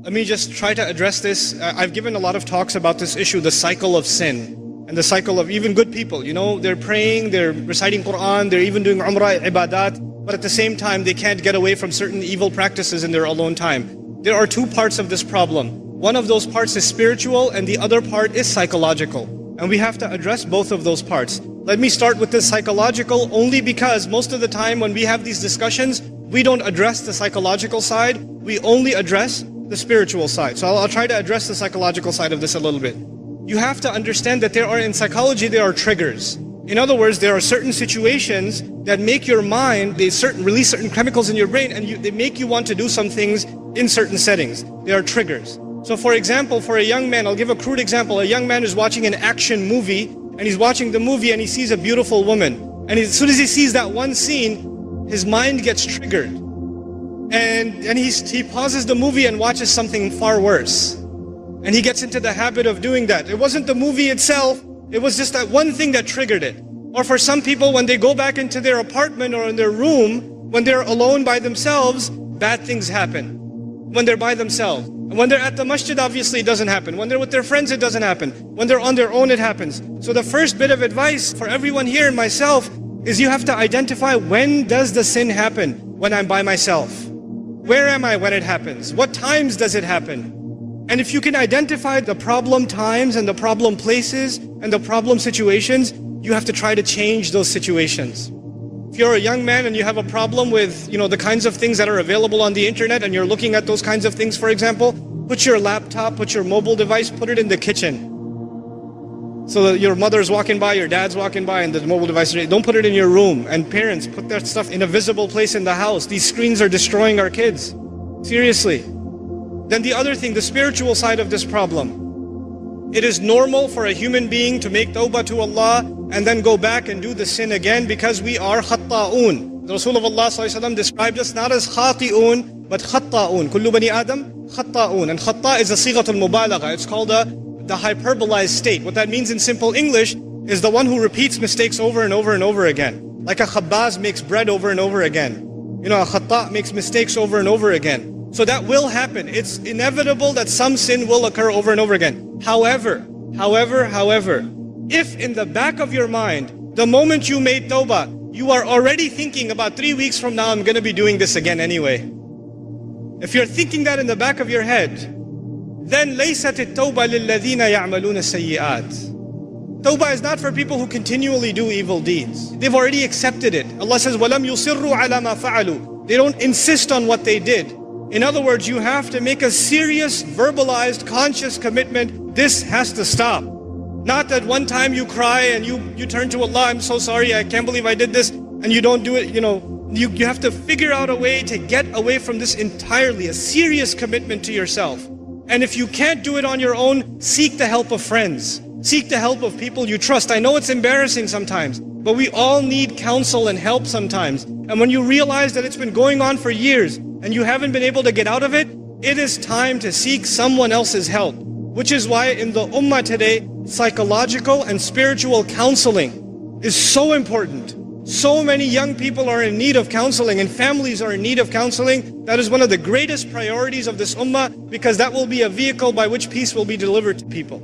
Let me just try to address this. I've given a lot of talks about this issue, the cycle of sin. And the cycle of even good people, you know, they're praying, they're reciting Quran, they're even doing Umrah, Ibadat, but at the same time they can't get away from certain evil practices in their alone time. There are two parts of this problem. One of those parts is spiritual and the other part is psychological. And we have to address both of those parts. Let me start with the psychological only because most of the time when we have these discussions, we don't address the psychological side, we only address the spiritual side. So I'll try to address the psychological side of this a little bit. You have to understand that in psychology, there are triggers. In other words, there are certain situations that make your mind, release certain chemicals in your brain and they make you want to do some things in certain settings. There are triggers. So for example, for a young man, I'll give a crude example. A young man is watching an action movie and he's watching the movie and he sees a beautiful woman. And as soon as he sees that one scene, his mind gets triggered. And he pauses the movie and watches something far worse. And he gets into the habit of doing that. It wasn't the movie itself, it was just that one thing that triggered it. Or for some people, when they go back into their apartment or in their room, when they're alone by themselves, bad things happen. When they're by themselves. And when they're at the masjid, obviously it doesn't happen. When they're with their friends, it doesn't happen. When they're on their own, it happens. So the first bit of advice for everyone here and myself is you have to identify, when does the sin happen? When I'm by myself. Where am I when it happens? What times does it happen? And if you can identify the problem times and the problem places and the problem situations, you have to try to change those situations. If you're a young man and you have a problem with, the kinds of things that are available on the internet and you're looking at those kinds of things, for example, put your laptop, put your mobile device, put it in the kitchen. So that your mother's walking by, your dad's walking by and the mobile device, don't put it in your room. And parents, put that stuff in a visible place in the house. These screens are destroying our kids. Seriously. Then the other thing, the spiritual side of this problem. It is normal for a human being to make tawbah to Allah and then go back and do the sin again because we are khatta'un. The Rasul of Allah ﷺ described us not as khati'un, but khatta'un. Kullu bani Adam, khatta'un. And khatta' is a sighatul mubalagha. It's called the hyperbolized state. What that means in simple English is the one who repeats mistakes over and over and over again. Like a khabbaz makes bread over and over again. A khatta' makes mistakes over and over again. So that will happen. It's inevitable that some sin will occur over and over again. However, if in the back of your mind, the moment you made tawbah, you are already thinking about 3 weeks from now, I'm going to be doing this again anyway. If you're thinking that in the back of your head, then لَيْسَتِ التَّوْبَةِ لِلَّذِينَ يَعْمَلُونَ السَّيِّئَاتِ. Tawbah is not for people who continually do evil deeds. They've already accepted it. Allah says, وَلَمْ يُصِرُّوا عَلَى مَا فَعَلُوا. They don't insist on what they did. In other words, you have to make a serious, verbalized, conscious commitment. This has to stop. Not that one time you cry and you turn to Allah, I'm so sorry, I can't believe I did this, and you don't do it, you have to figure out a way to get away from this entirely, a serious commitment to yourself. And if you can't do it on your own, seek the help of friends. Seek the help of people you trust. I know it's embarrassing sometimes, but we all need counsel and help sometimes. And when you realize that it's been going on for years, and you haven't been able to get out of it, it is time to seek someone else's help. Which is why in the ummah today, psychological and spiritual counseling is so important. So many young people are in need of counseling and families are in need of counseling. That is one of the greatest priorities of this ummah because that will be a vehicle by which peace will be delivered to people.